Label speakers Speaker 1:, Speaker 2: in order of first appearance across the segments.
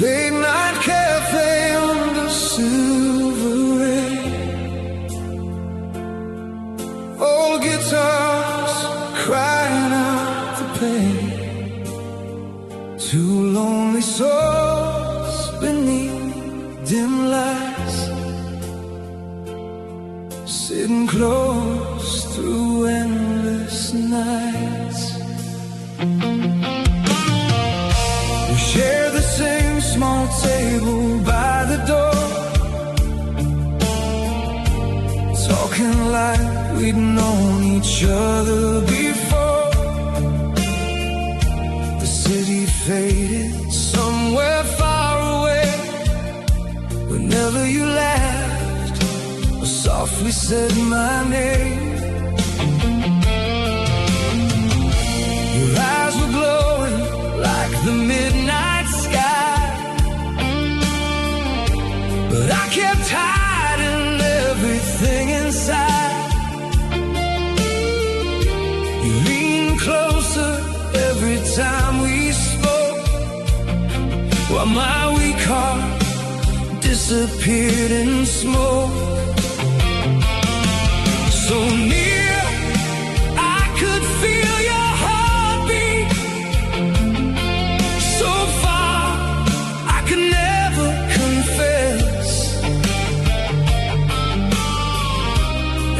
Speaker 1: Late night cafe under silver rain, old guitars crying out the pain, two lonely souls beneath dim lights, sitting close through endless nights. We share the same small table by the door, talking like we'd known each other before. The city faded somewhere far away, whenever you laughed or softly said my name. Your eyes were glowing like the midnight sky, but I kept hiding everything inside. You leaned closer every time we spoke, while my weak heart disappeared in smoke. So near, I could feel your heartbeat. So far, I could never confess.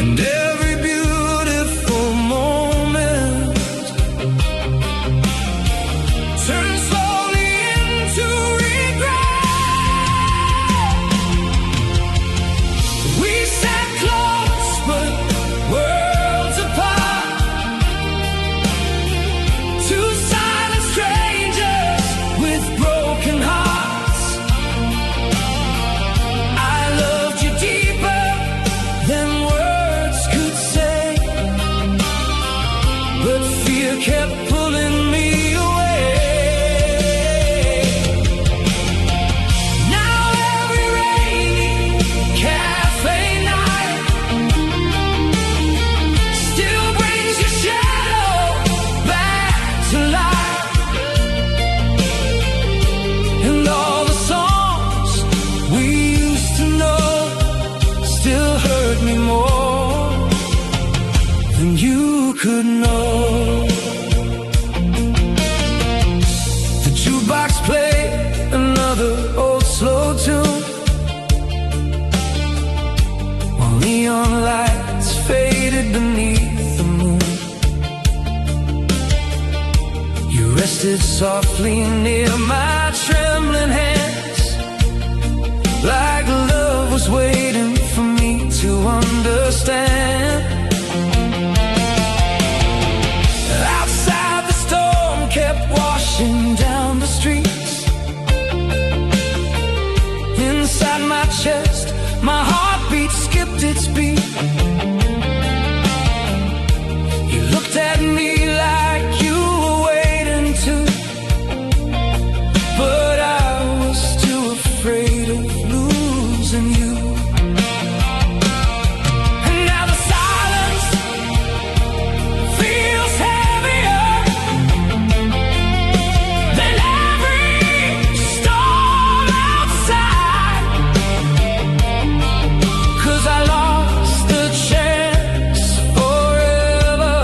Speaker 1: And every beautiful moment turned slowly into regret. We sat close but worlds apart, two silent strangers with broken hearts. I loved you deeper than words could say, but fear kept pulling me away. Now every rainy cafe night still brings your shadow back to life, and all the songs we used to know still hurt me more than you could know. The jukebox played another old slow tune, while neon lights faded beneath the moon. You rested softly near my trembling hands, like love was waiting for me to understand. Outside, the storm kept washing down the streets. Inside my chest, my heartbeat skipped its beat. You looked at me like you were waiting to, but I was too afraid of losing you. And now the silence feels heavier than every storm outside, 'cause I lost the chance forever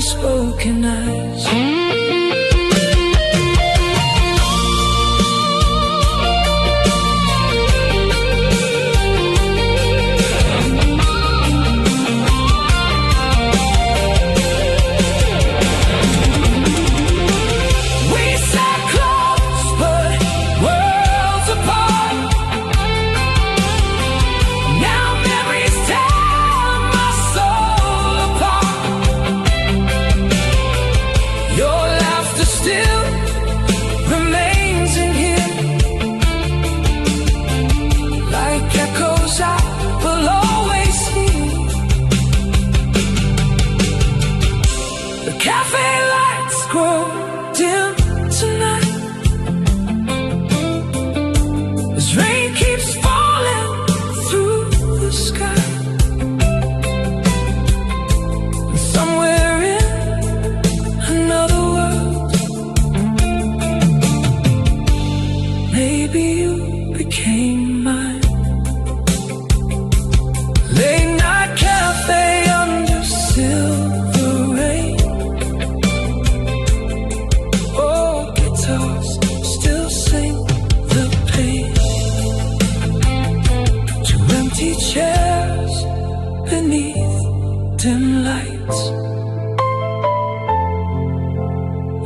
Speaker 1: unspoken eyes.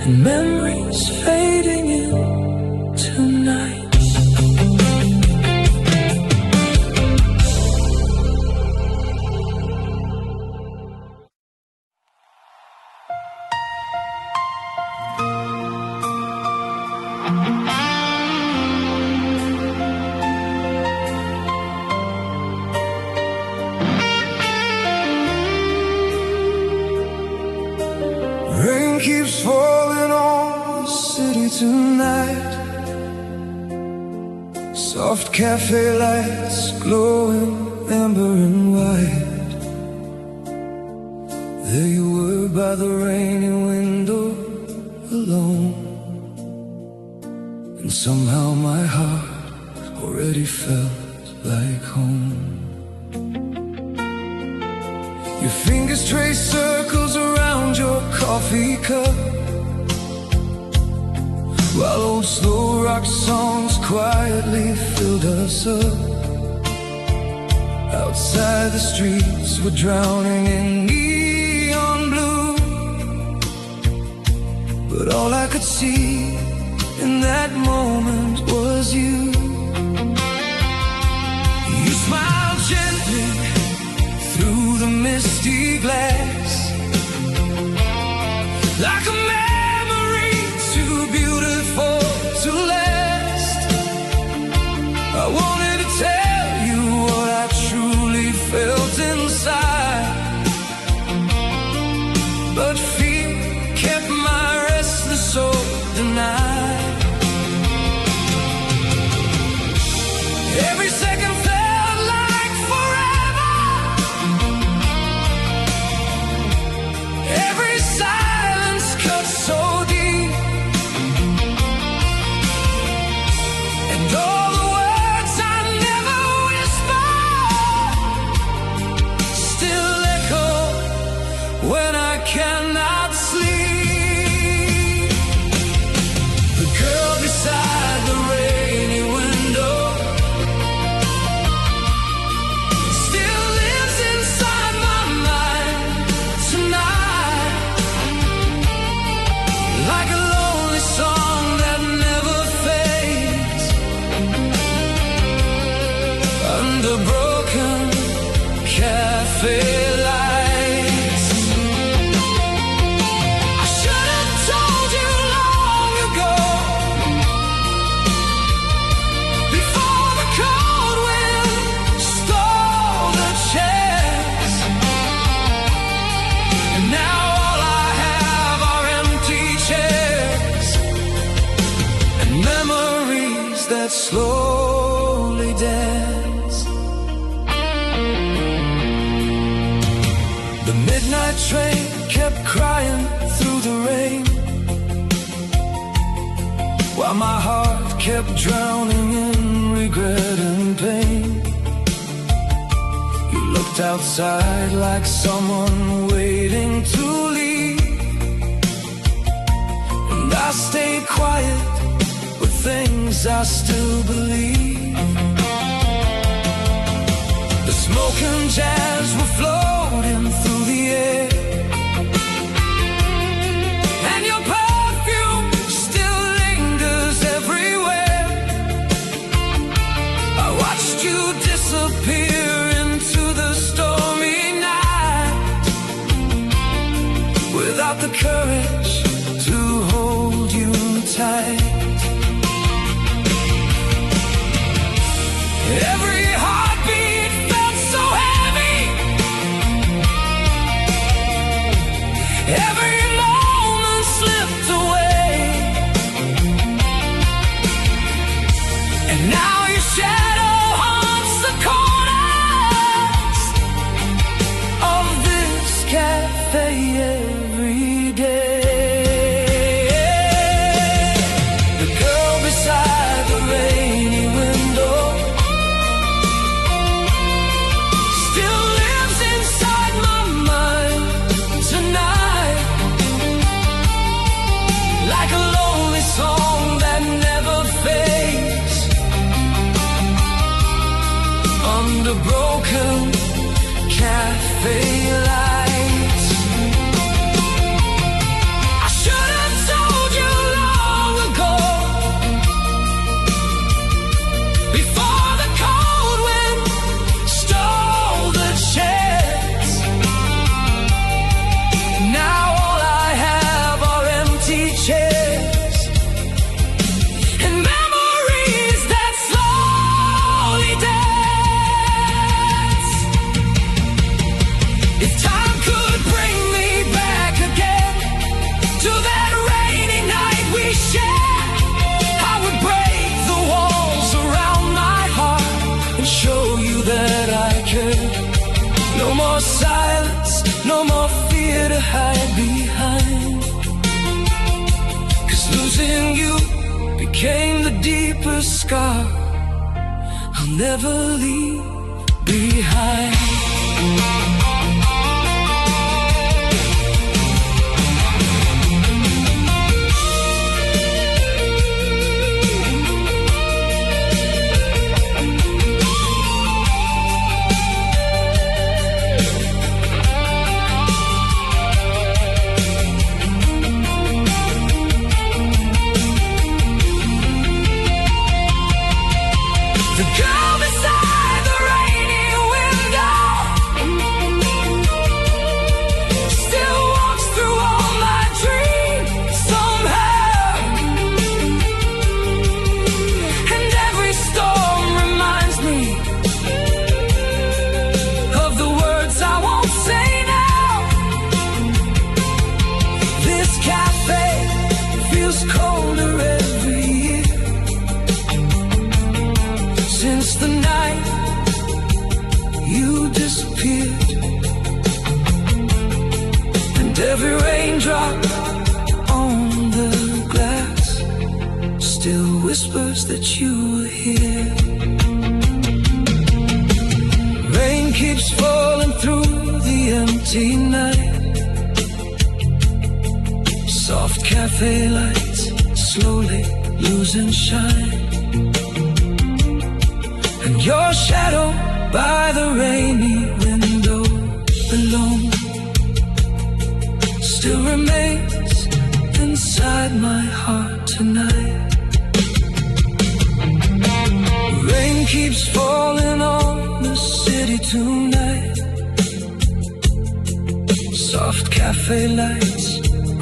Speaker 1: And memories fading in tonight. Rain keeps falling on the city tonight. Soft cafe lights glowing amber and white. There you were by the rainy window alone, and somehow my heart already felt like home. Your fingers trace circles around your coffee cup, while old slow rock songs quietly filled us up. Outside the streets were drowning in neon blue, but all I could see in that moment was you. You smiled gently through the misty glass, like a memory too beautiful to last. I wanted to tell you what I truly felt inside, but fear kept my restless soul denied. Every second felt like forever. Every silence cut so deep, and all the words I never whispered still echo when I cannot sleep. The girl beside the rainy window still lives inside my mind tonight, like a lonely song that never fades, under broken cafe lights. I should have told you long ago, before the cold wind stole the chance. And now all I have are empty chairs and memories that slowly dance. The midnight train kept crying through the rain, while my heart kept drowning in regret and pain. You looked outside like someone waiting to leave, I stay quiet with things I still believe. The smoke and jazz were floating through the air, and your perfume still lingers everywhere. I watched you disappear into the stormy night, without the courage to hold you tight. Every heartbeat felt so heavy, every moment slipped away, and now your shadow haunts the corners of this cafe every day. The girl beside the rainy window still lives inside my mind tonight, like a lonely song that never fades, under broken cafe lights. I should have told you long ago, before the cold wind stole the chance. Now all I have are empty chairs and memories that slowly dance. If time could bring me back again to that rainy night we shared, I would break the walls around my heart and show you that I care. No more silence, no more fear to hide behind, 'cause losing you became the deepest scar I'll never leave behind. The girl beside the rainy window still walks through all my dreams somehow, and every storm reminds me of the words I won't say now. This cafe feels colder every year since the night you disappeared, and every raindrop on the glass still whispers that you were here. Rain keeps falling through the empty night, soft cafe lights slowly losing shine, and your shadow by the rainy window alone still remains inside my heart tonight. Rain keeps falling on the city tonight, soft cafe lights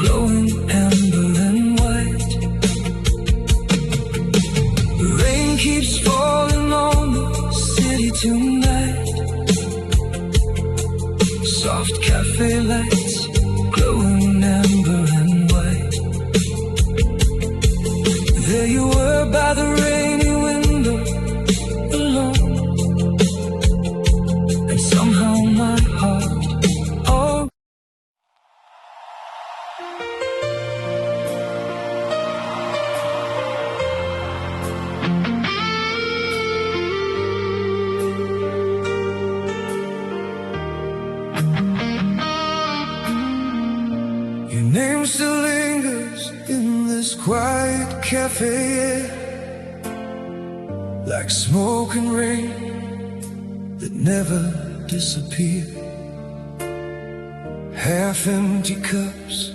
Speaker 1: glowing amber and white. Rain keeps falling on the city tonight, soft cafe lights glowing amber and white. There you were by the rainy window alone, and somehow my heart, oh. cafe air, like smoke and rain that never disappear. Half-empty cups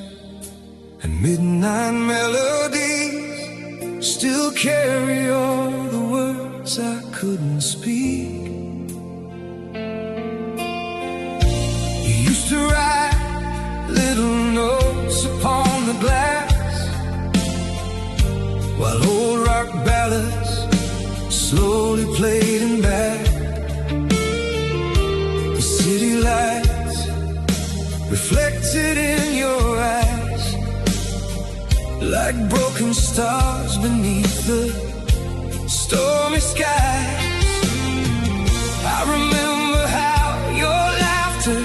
Speaker 1: and midnight melodies still carry all the words I couldn't speak. You used to write little notes upon the glass, while old rock ballads slowly played in back. The city lights reflected in your eyes, like broken stars beneath the stormy skies. I remember how your laughter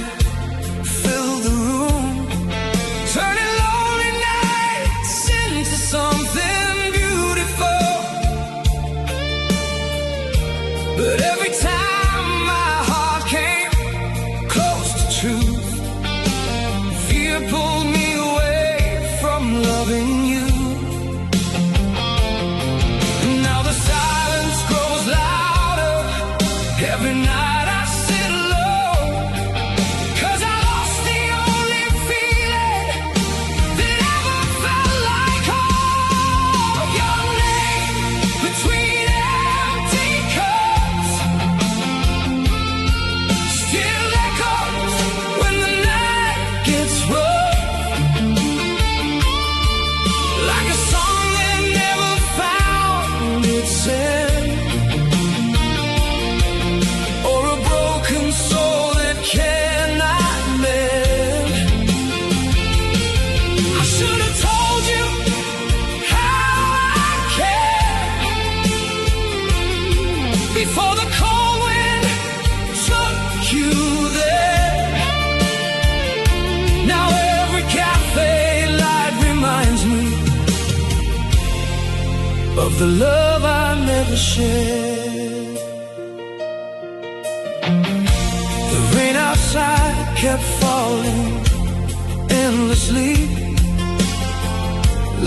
Speaker 1: filled the room, turning lonely nights into something beautiful. But every time my heart came close to truth, fear pulled me away from loving you. And now the silence grows louder every night I sit alone, 'cause I lost the only feeling that ever felt like home. Your name between empty cups still echoes when the night gets rough, like a song that never found its end, or a broken soul that cannot mend. I should have told you how I care before the cold wind took you there. Now every cafe light reminds me of the love I never shared. The rain outside kept falling endlessly,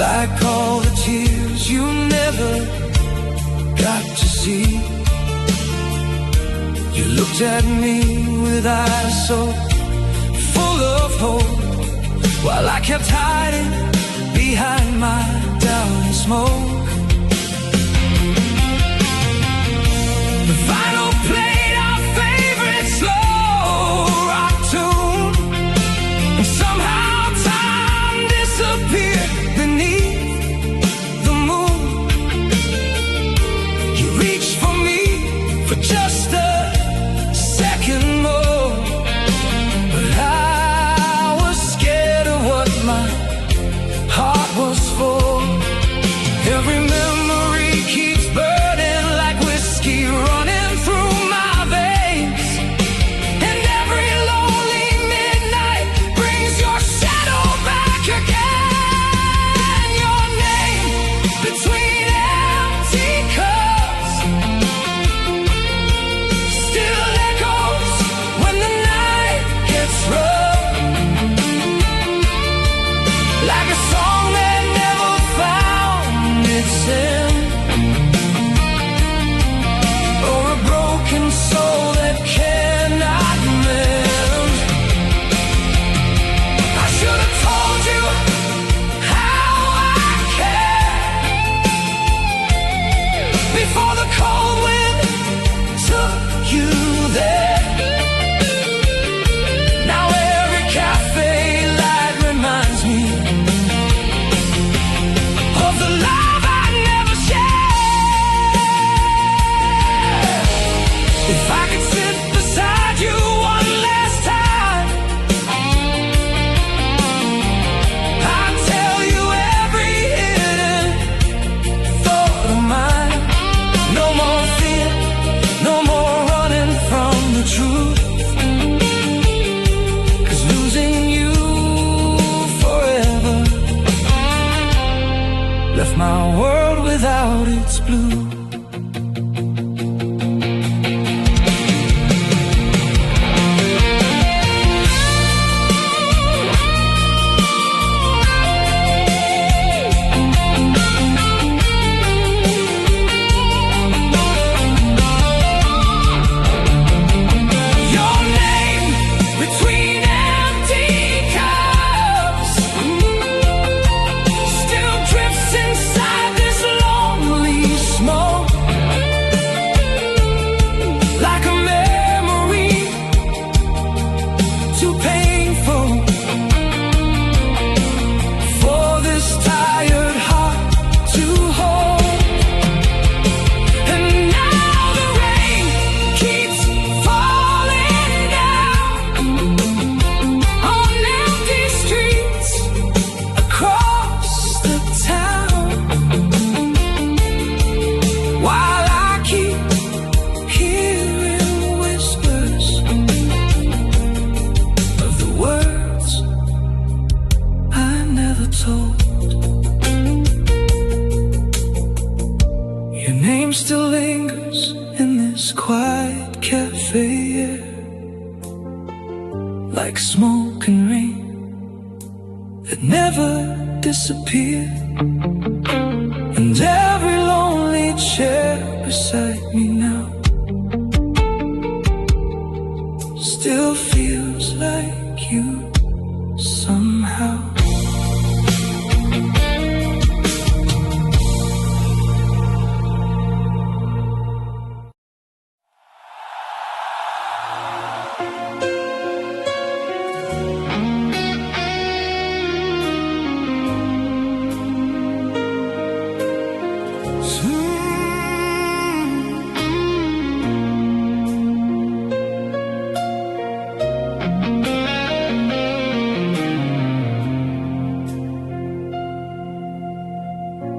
Speaker 1: like all the tears you never got to see. You looked at me with eyes so full of hope, while I kept hiding behind my doubt and smoke. The vinyl played our favorite slow rock tune, and somehow time disappeared beneath the moon. You reached for me for just a second more, but I was scared of what my heart was for. Every memory keeps burning like whiskey running through my veins, and every lonely midnight brings your shadow back again. Your name between empty cups still echoes when the night gets rough, like a song that never found its end, or a broken soul that cannot mend. I should have told you how I care before the cold wind took you there. Now every cafe light reminds me of the love I never shared. If I could sit beside you one last time, I'd tell you every hidden thought of mine. No more fear, no more running from the years in this quiet cafe air, like smoke and rain that never disappear. And every lonely chair beside me now still feels like you somehow.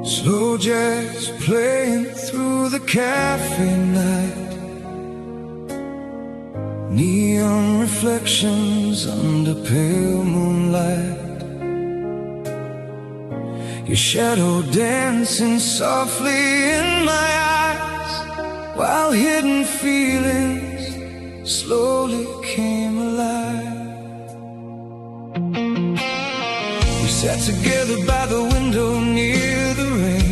Speaker 1: Slow jazz playing through the cafe night, neon reflections under pale moonlight, your shadow dancing softly in my eyes, while hidden feelings slowly came alive. We sat together by the window near the rain,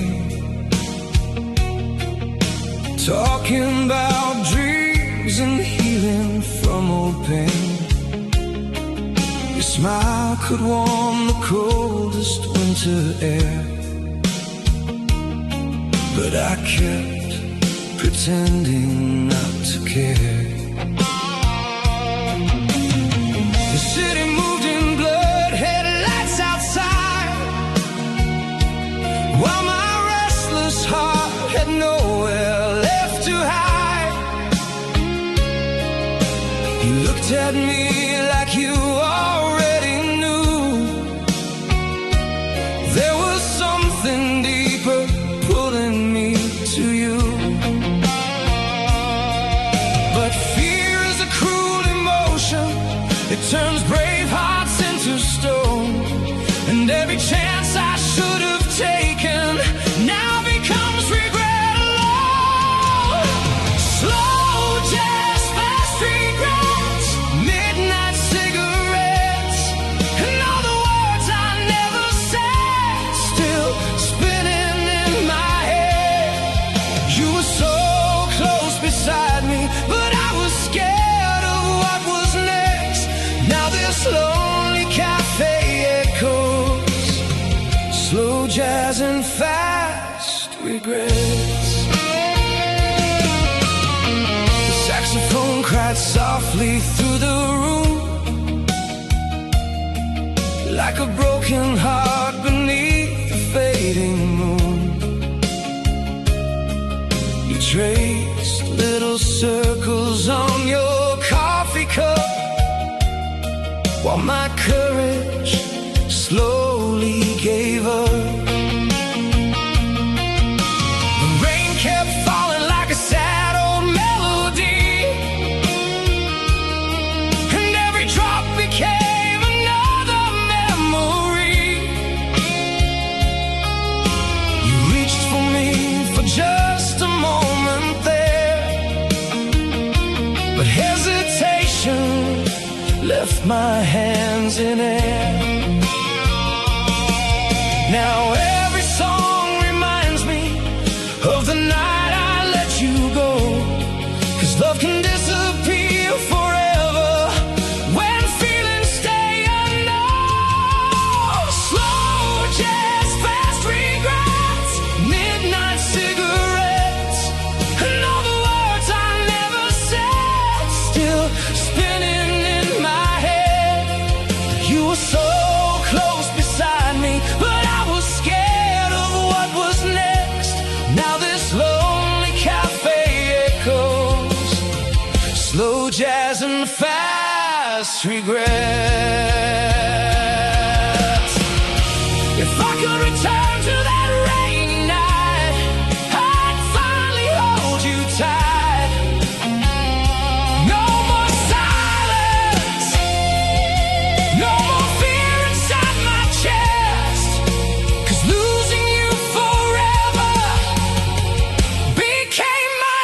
Speaker 1: talking about dreams and healing from old pain. Your smile could warm the coldest winter air, but I kept pretending not to care. The city moved in blood, headlights outside, while my restless heart had nowhere left to hide. You looked at me like you already knew there was something deeper pulling me to you. But fear is a cruel emotion, it turns brave hearts into stone, and every chance I should have taken now becomes regret alone. Slow jazz, fast regrets, midnight cigarettes, and all the words I never said still spinning in my head. You were so close beside me, but I was scared of what was next. Now this lonely cafe echoes, slow jazz and fast regrets. The saxophone cried softly through the room, like a broken heart beneath the fading moon. You traced little circles on your coffee cup, while my courage slowly gave up. The rain kept falling like a sad old melody, and every drop became another memory. You reached for me for just a moment there, but hesitation left my hands in air. Now every song reminds me of the night I let you go, 'cause love can disappear forever when feelings stay unknown. Slow jazz, fast regrets, midnight cigarettes, and all the words I never said still spinning in my head. You were so close beside me, but I was scared of what was next. Now this lonely cafe echoes, slow jazz and fast regrets. If I could return to that rainy night, I'd finally hold you tight. No more silence, no more fear inside my chest, 'cause losing you forever became my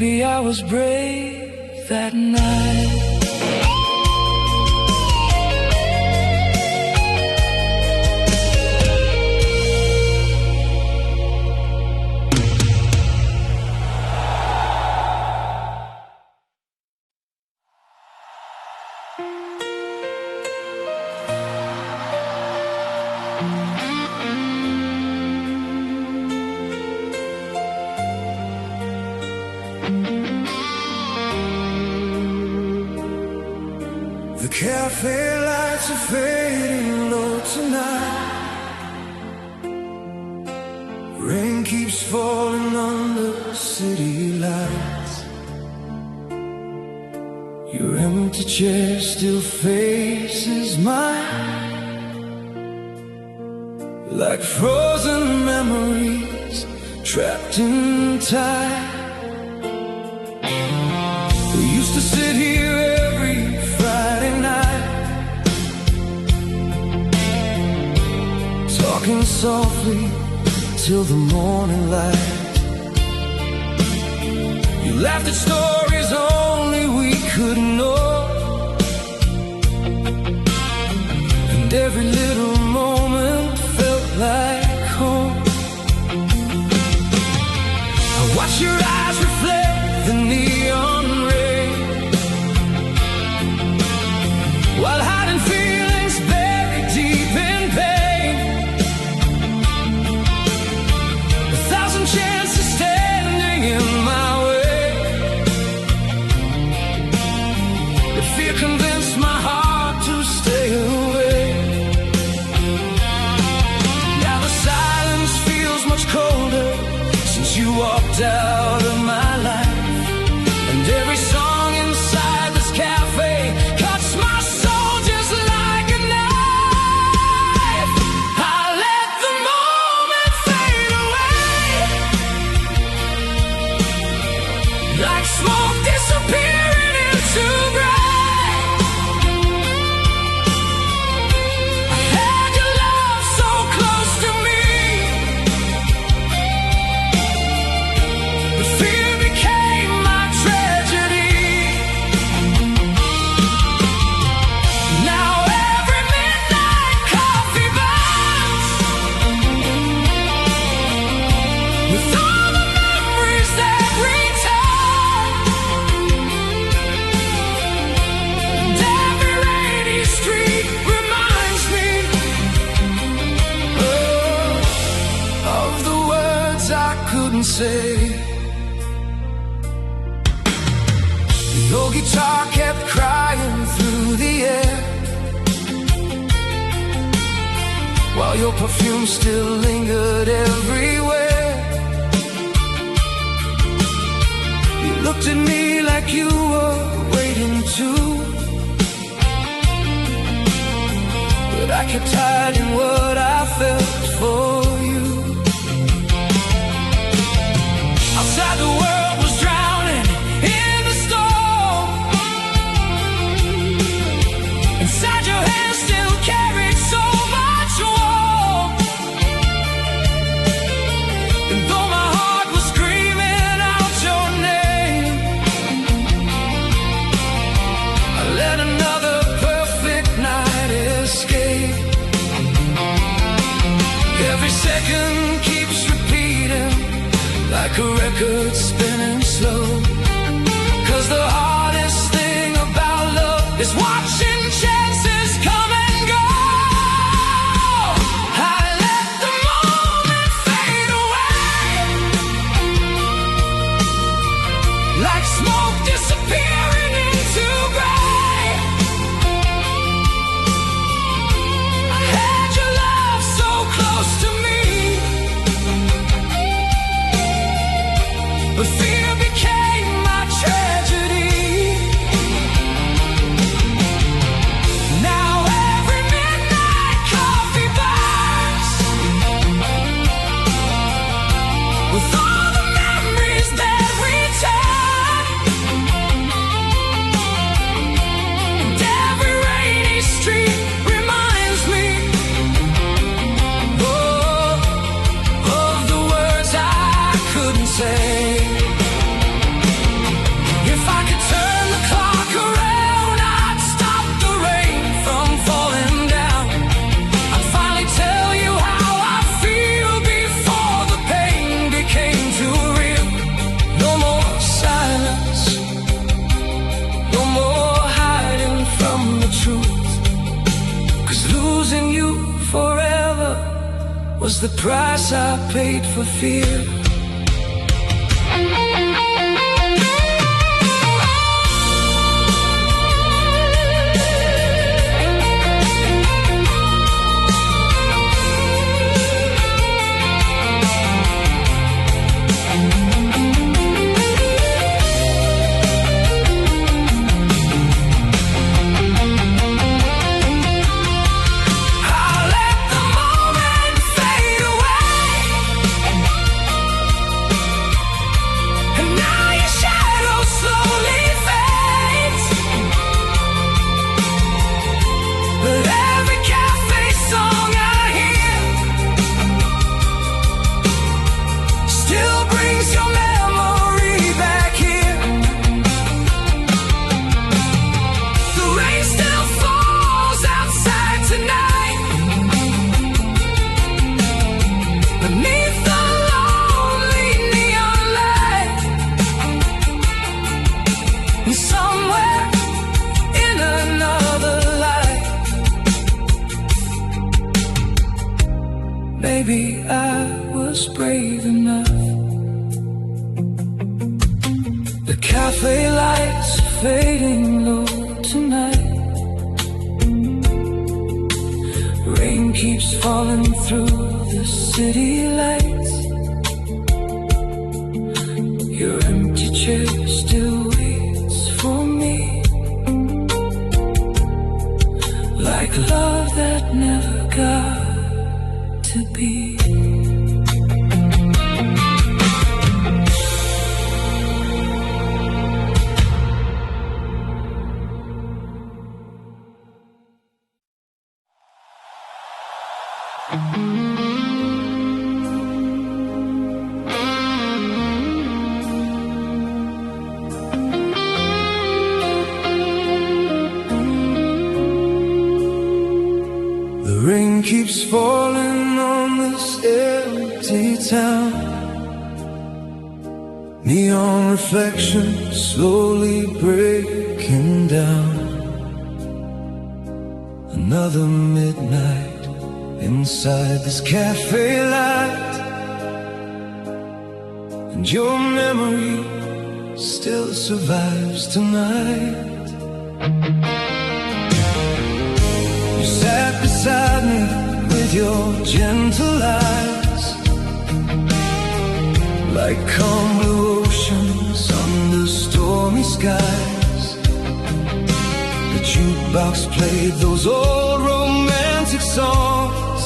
Speaker 1: maybe I was brave that night.
Speaker 2: The cafe lights are fading low tonight. Rain keeps falling on the city lights. Your empty chair still faces mine, like frozen memories trapped in time. We used to sit here every Friday night, talking softly till the morning light. You laughed at stories only we could know, and every little moment felt like home. I watch your eyes reflect the neon rays, while hiding feelings buried deep in pain. A thousand chances standing in my way, but fear convinced my heart to stay away. Now the silence feels much colder since you walked out of my life, and every song inside this cafe cuts my soul just like a knife. I let the moment fade away, like smoke disappearing into gray. I had your love so close to me, but fear became my tragedy. Now every midnight coffee burns with all the memories that return, and every rainy street reminds me of the words I couldn't say. Your guitar kept crying through the air, while your perfume still lingered everywhere. You looked at me like you were waiting too, but I kept hiding what I felt for you. Outside the world was drowning in the storm, inside your hands still carried so much warmth. And though my heart was screaming out your name, I let another perfect night escape. Every second keeps repeating like a record spinning slow, 'cause the hardest thing about love is watching chances come and go. I let the moment fade away, like smoke disappearing into gray. I had your love so close to me, but fear became my tragedy. Now every midnight coffee burns with all the memories that return, and every rainy street reminds me of the words I couldn't say. was the price I paid for fear. Maybe I was brave enough. The cafe lights are fading low tonight. Rain keeps falling through the city lights. Your empty chair still waits for me, like love that never got to be. The rain keeps falling on this empty town. Neon reflections slowly breaking down. Another midnight inside this cafe light, and your memory still survives tonight. You sat beside me with your gentle eyes, like calm blue oceans under stormy skies. The jukebox played those old romantic songs,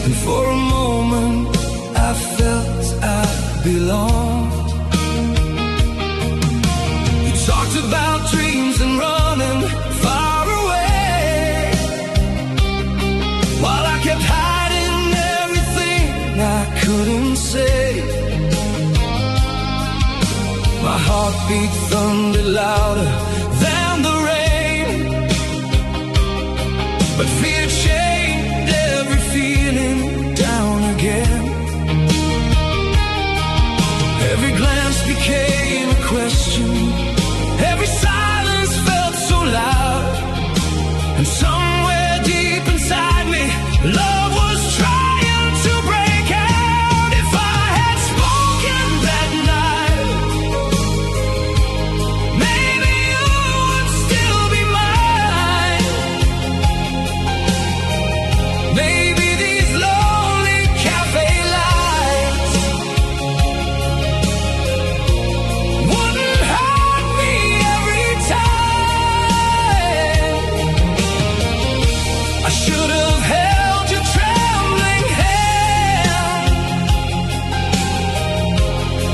Speaker 2: and for a moment I felt I belonged. You talked about dreams and running far away, while I kept hiding everything I couldn't say. My heartbeat thundered louder than the rain, but fear chained every feeling down again. Every glance became a question, every silence felt so loud, and somewhere deep inside me, love was trying to break out. If I had spoken that night, maybe you would still be mine. Maybe these lonely cafe lights wouldn't hurt me every time. I should have held your trembling hand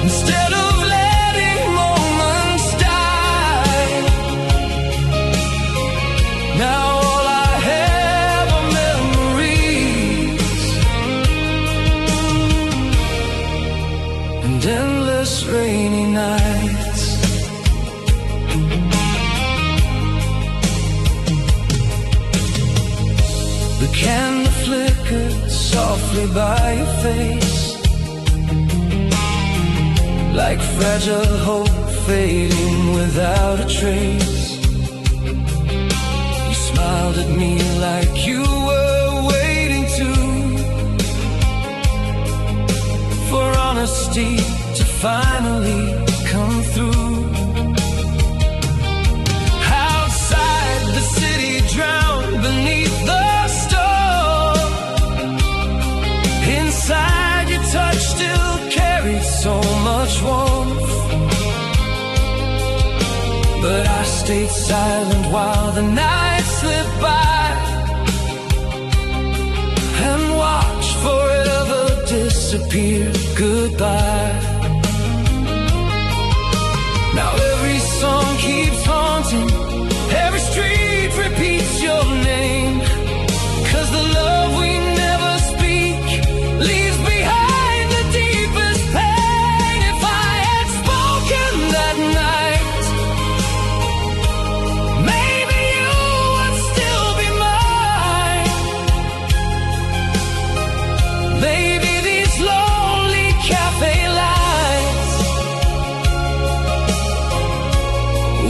Speaker 2: instead of letting moments die. Now all I have are memories and endless rainy nights. The candle flickered softly by your face, like fragile hope fading without a trace. You smiled at me like you were waiting to honesty to finally come through. Outside the city drowned beneath the storm, inside your touch still carries so much warmth. But I stayed silent while the night slipped by, and watched forever disappear. Goodbye. Now every song keeps haunting, every street repeats your name, 'cause the love we never speak leaves behind the deepest pain. If I had spoken that night, maybe you would still be mine. Maybe these lonely cafe lights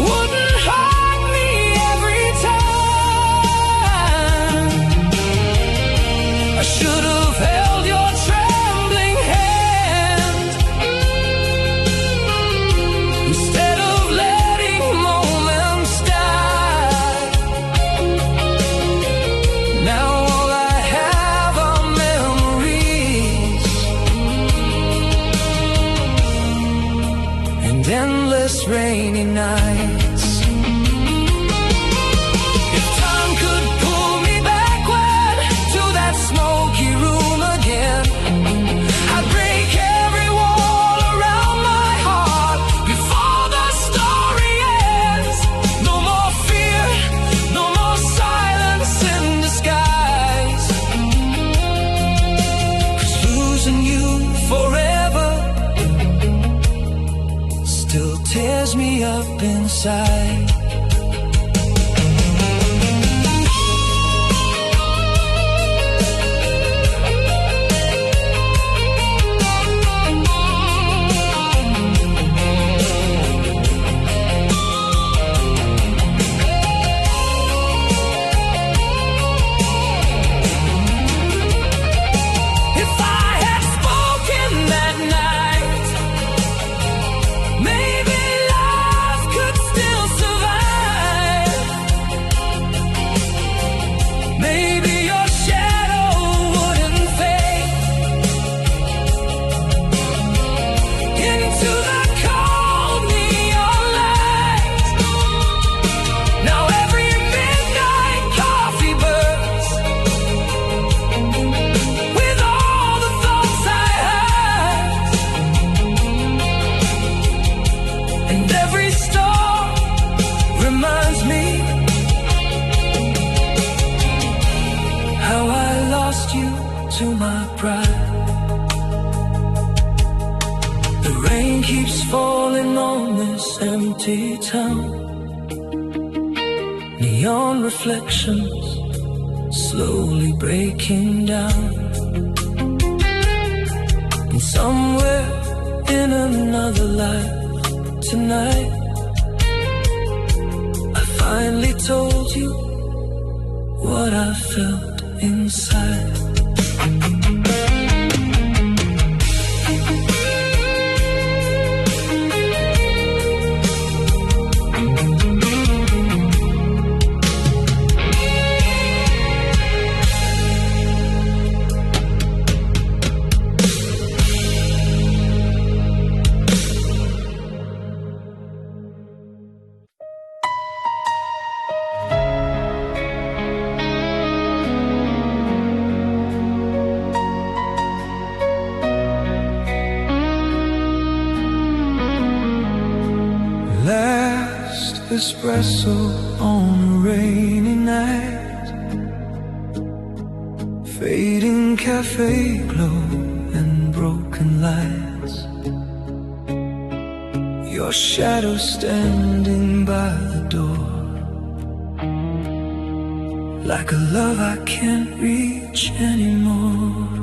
Speaker 2: wouldn't hurt me every time. I should have held your trembling hand instead of letting moments die. Now all I have are memories and endless rainy nights. If time could pull me backward to that smoky room again, I'd break every wall around my heart before the story ends. No more fear, no more silence in disguise, 'cause losing you forever still tears me up inside. If I had spoken that night, maybe love could still survive. Maybe your shadow wouldn't fade into the cold neon light. Now every midnight coffee burns with all the thoughts I had, and every star reminds me how I lost you to my pride. The rain keeps falling on this empty town, neon reflections slowly breaking down. And somewhere in another life tonight, I finally told you what I felt inside. Last espresso on a rainy night, fading cafe glow and broken lights. Your shadow standing by the door, like a love I can't reach anymore.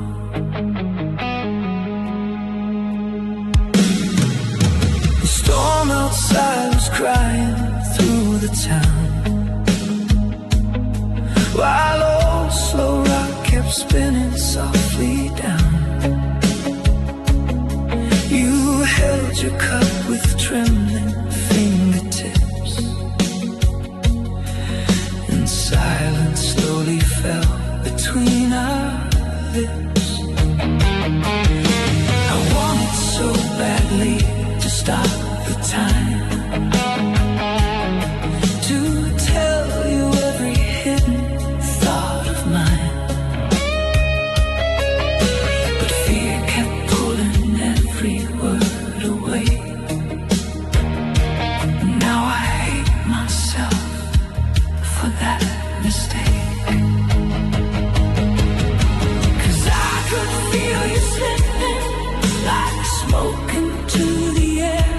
Speaker 2: The storm outside was crying through the town, while old slow rock kept spinning softly down. your cup with trembling fingertips, and silence slowly fell between our lips. I wanted so badly to stop the time, to tell you every hidden thought of mine, but fear kept pulling every word away. Now I hate myself for that mistake, 'cause I could feel you slipping like smoke into the air,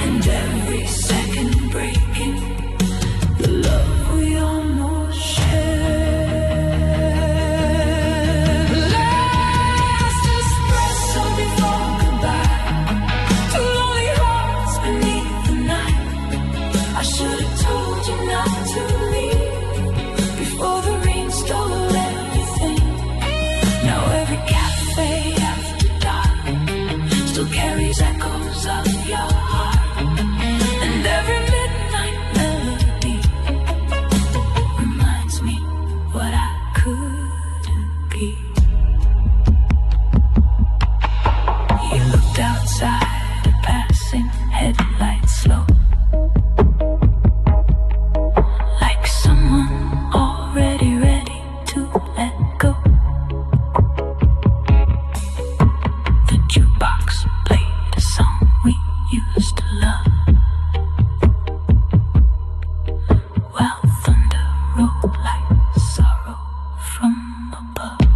Speaker 2: and every second breaking the love we almost shared. Last espresso before goodbye, two lonely hearts beneath the night. I should have told you not to leave before the rain stole everything. Now every cafe after dark still carries echoes of your heart, and every midnight melody reminds me what I couldn't be. You looked outside, a passing headlight slow, like someone already ready to let go. The jukebox played a song we used to love, while thunder rolled like sorrow from above.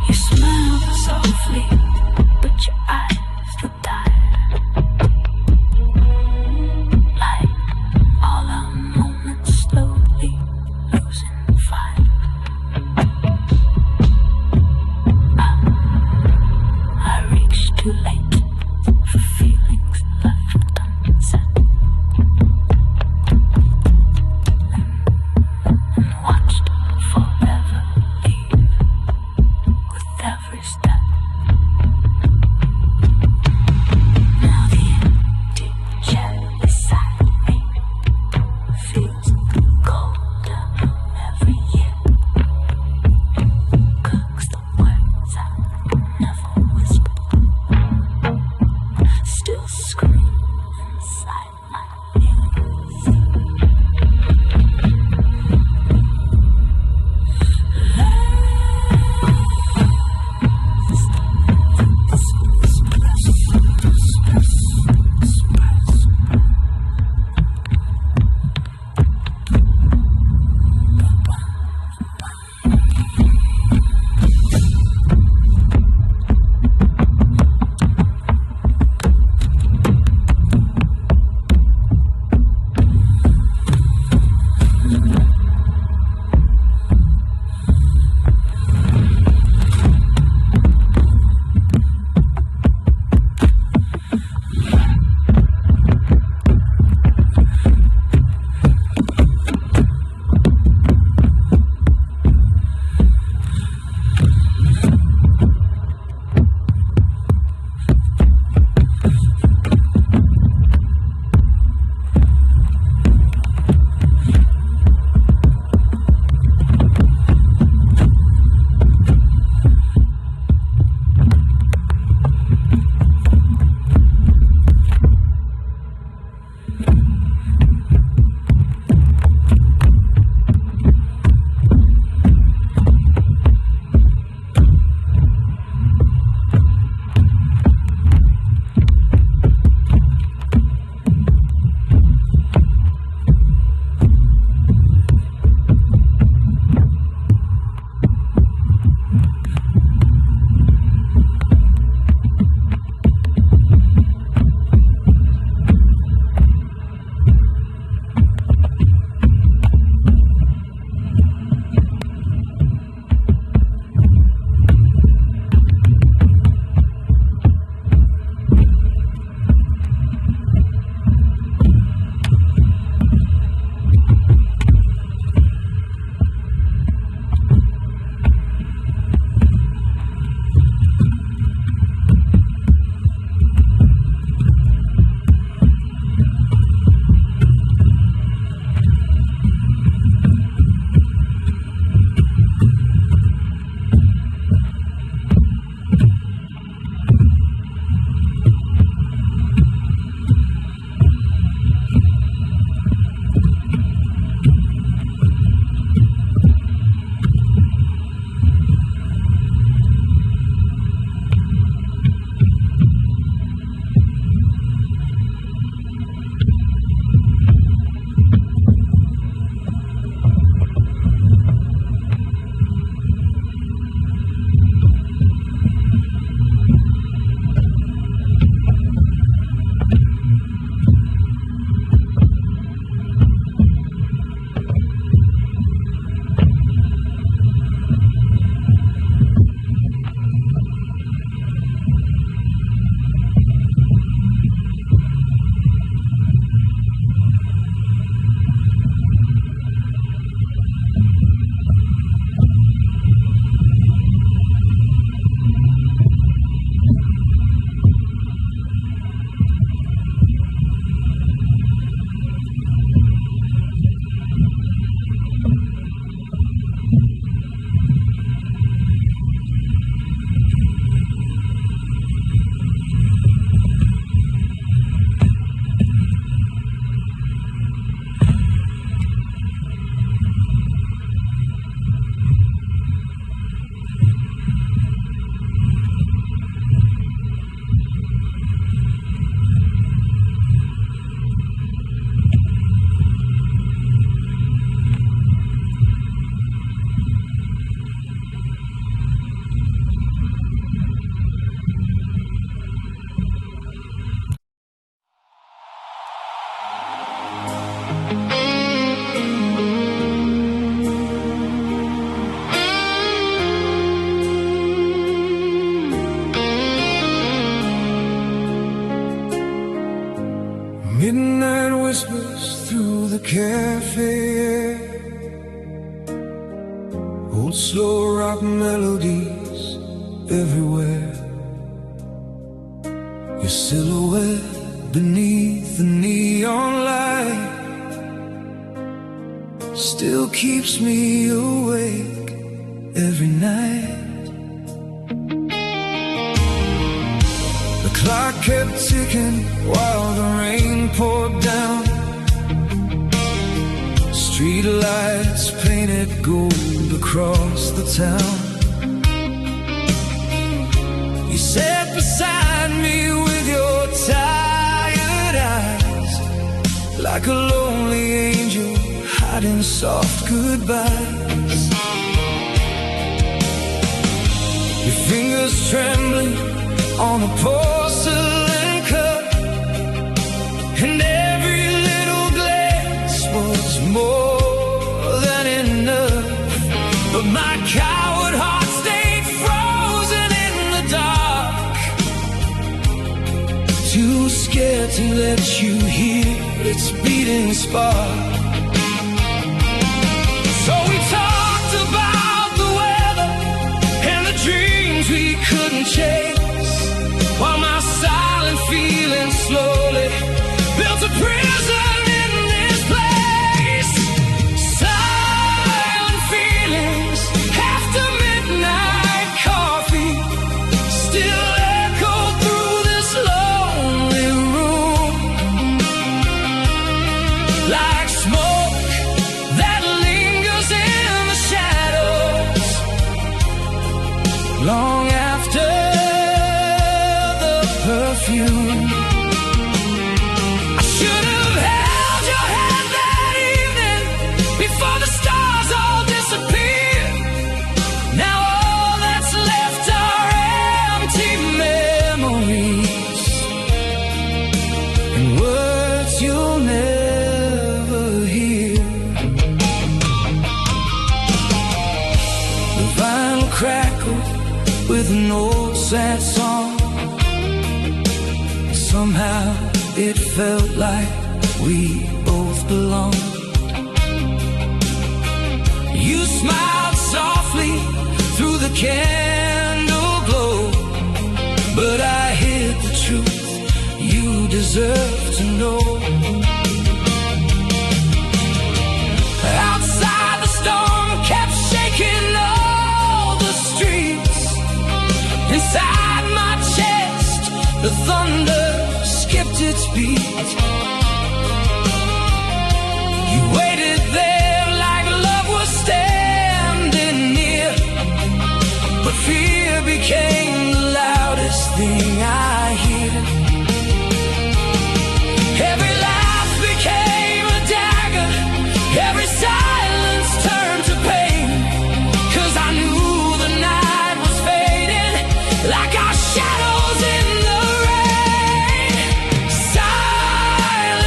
Speaker 2: You smiled softly, but your eyes were tired, like all our moments slowly losing fire. I reached too late for feelings left unsaid, and watched forever leave with every step. Now the empty chair beside me feels colder every year. Cooks the words I never whispered, still scream inside my ears. Last cafe, old slow rock melodies everywhere. Your silhouette beneath the neon light still keeps me awake every night. The clock kept ticking while the rain poured down. Street lights painted gold across the town. You sat beside me with your tired eyes, like a lonely angel hiding soft goodbyes. Your fingers trembling on the porcelain cup, and every little glance was more than enough. But my coward heart stayed frozen in the dark, too scared to let you hear its beating spark. So we talked about the weather and the dreams we couldn't chase, while my silent feelings slowly built a prison in this place. Silent feelings after midnight coffee still echo through this lonely room, like smoke that lingers in the shadows long after the perfume. I should have held your hand that evening before the stars all disappeared. Now all that's left are empty memories and words you'll never hear. The vinyl crackled with an old sad song. Somehow it felt like we both belonged. You smiled softly through the candle glow, but I hid the truth you deserve to know. Outside the storm kept shaking all the streets. Inside my chest the thunder skipped its beat. You waited there like love was standing near, but fear became the loudest thing I hear. Every laugh became a dagger, every silence turned to pain, 'cause I knew the night was fading like our shadows in the rain. Silent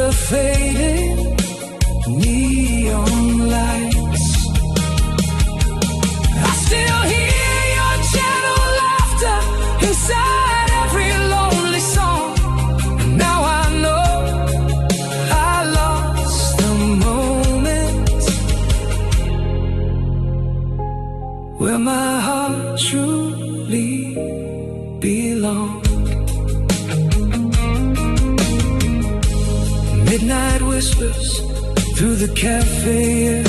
Speaker 2: the fading neon lights. I still hear your gentle laughter inside every lonely song. And now I know I lost the moment where my heart truly belongs. Midnight whispers through the cafe air,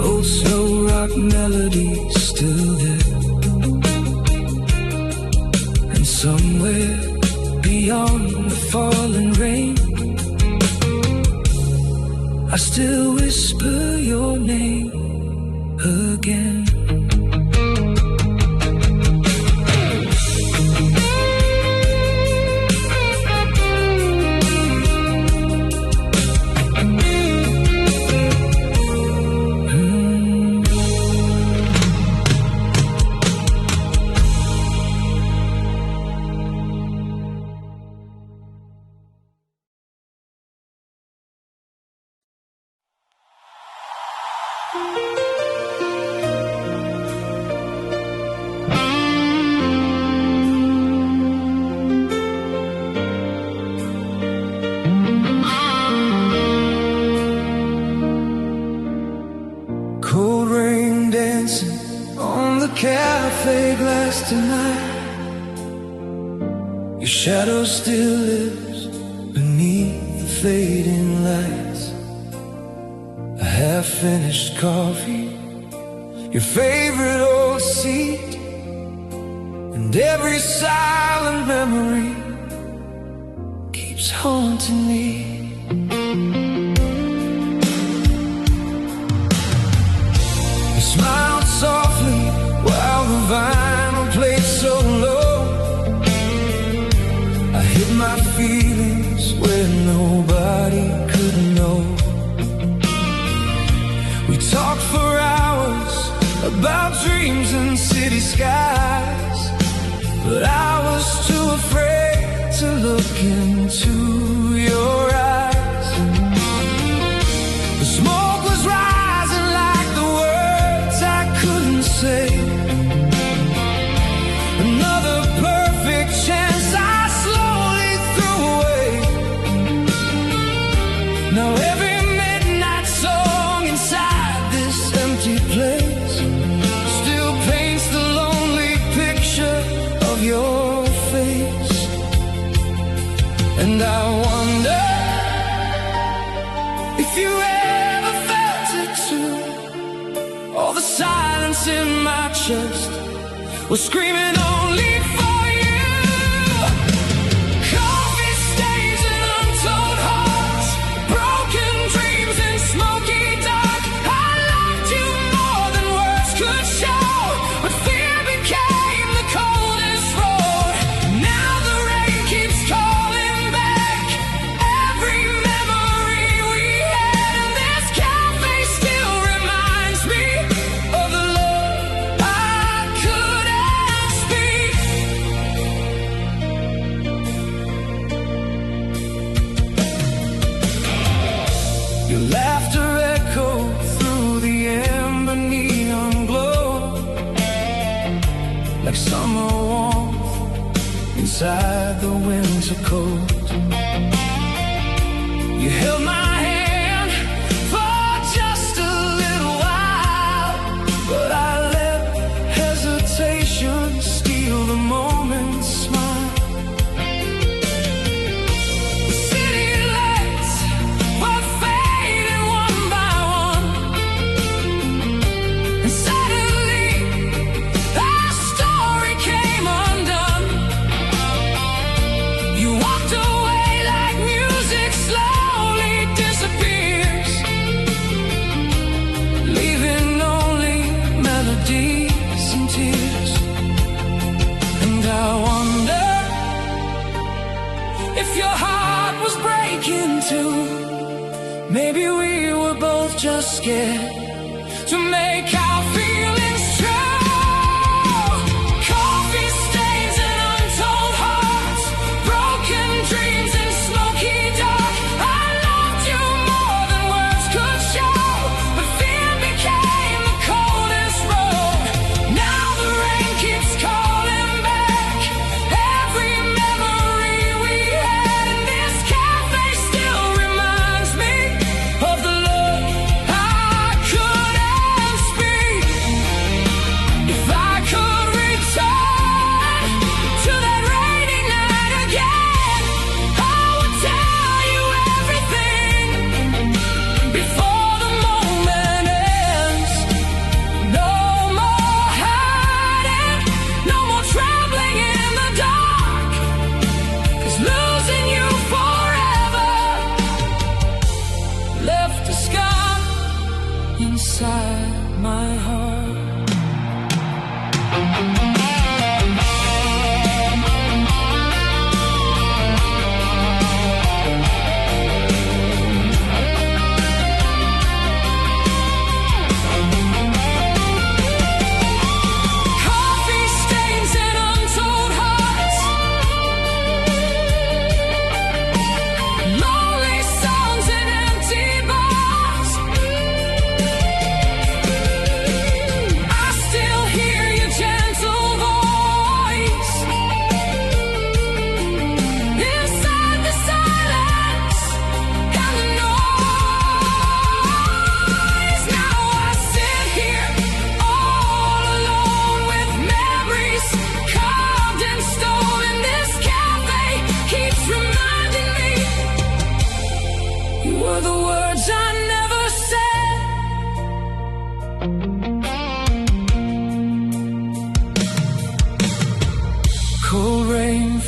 Speaker 2: old slow rock melodies still there. And somewhere beyond the falling rain, I still whisper your name again. Cold rain dancing on the cafe glass tonight. Your shadow still lives beneath the fading lights. A half-finished coffee, your favorite old seat, and every silent memory keeps haunting me. You smiled softly while the vinyl played so low. I hid my feelings where nobody could know. We talked for hours about dreams and city skies, but I was too afraid to look into your eyes. The smoke was rising like the words I couldn't say. Another perfect chance I slowly threw away. Now every midnight song inside this empty place still paints the lonely picture of your face. And I wonder if you ever felt it too. All the silence in my chest was screaming only for you. Coffee stains and untold hearts, broken dreams and smoky dark. I loved you more than words could show, but fear became the coldest road. Now the rain keeps calling back every memory we had, and this cafe still reminds me of the love I couldn't speak. Your laughter echoed through the amber neon glow, like summer warmth inside the winter cold. You held my hand for just a little while, but I let hesitation steal the moment's smile. The city lights were fading one by one, and suddenly our story came undone. You walked away like music slowly disappears, leaving only melodies and tears. And I wonder if your heart was breaking too. Maybe we were both just scared to make our feelings true. Coffee stains and untold hearts, broken dreams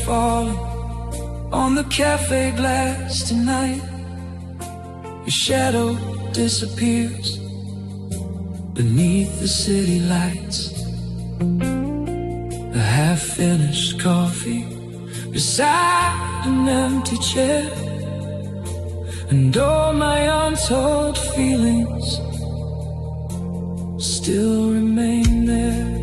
Speaker 2: falling on the cafe glass tonight. Your shadow disappears beneath the city lights. A half-finished coffee beside an empty chair, and all my untold feelings still remain there.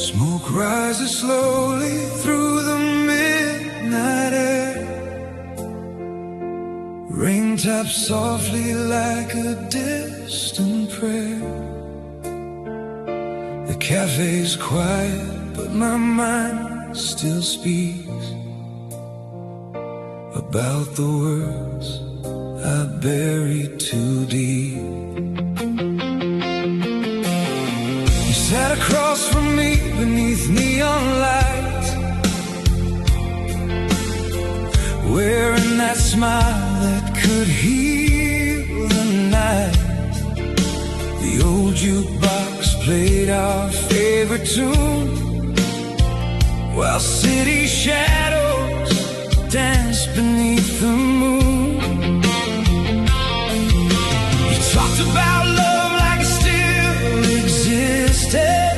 Speaker 1: Smoke rises slowly through the midnight air. Rain taps softly like a distant prayer. The cafe's quiet, but my mind still speaks about the words I buried too deep. You sat across from me beneath neon lights, wearing that smile that could heal the night. The old jukebox played our favorite tune, while city shadows danced beneath the moon. You talked about love like it still existed,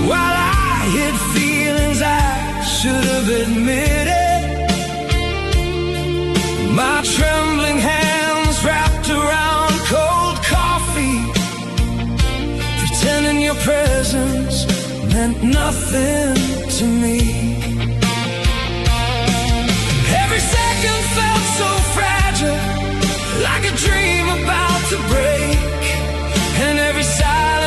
Speaker 1: while I hid feelings I should have admitted. My trembling hands wrapped around cold coffee, pretending your presence meant nothing to me. Every second felt so fragile, like a dream about to break, and every silence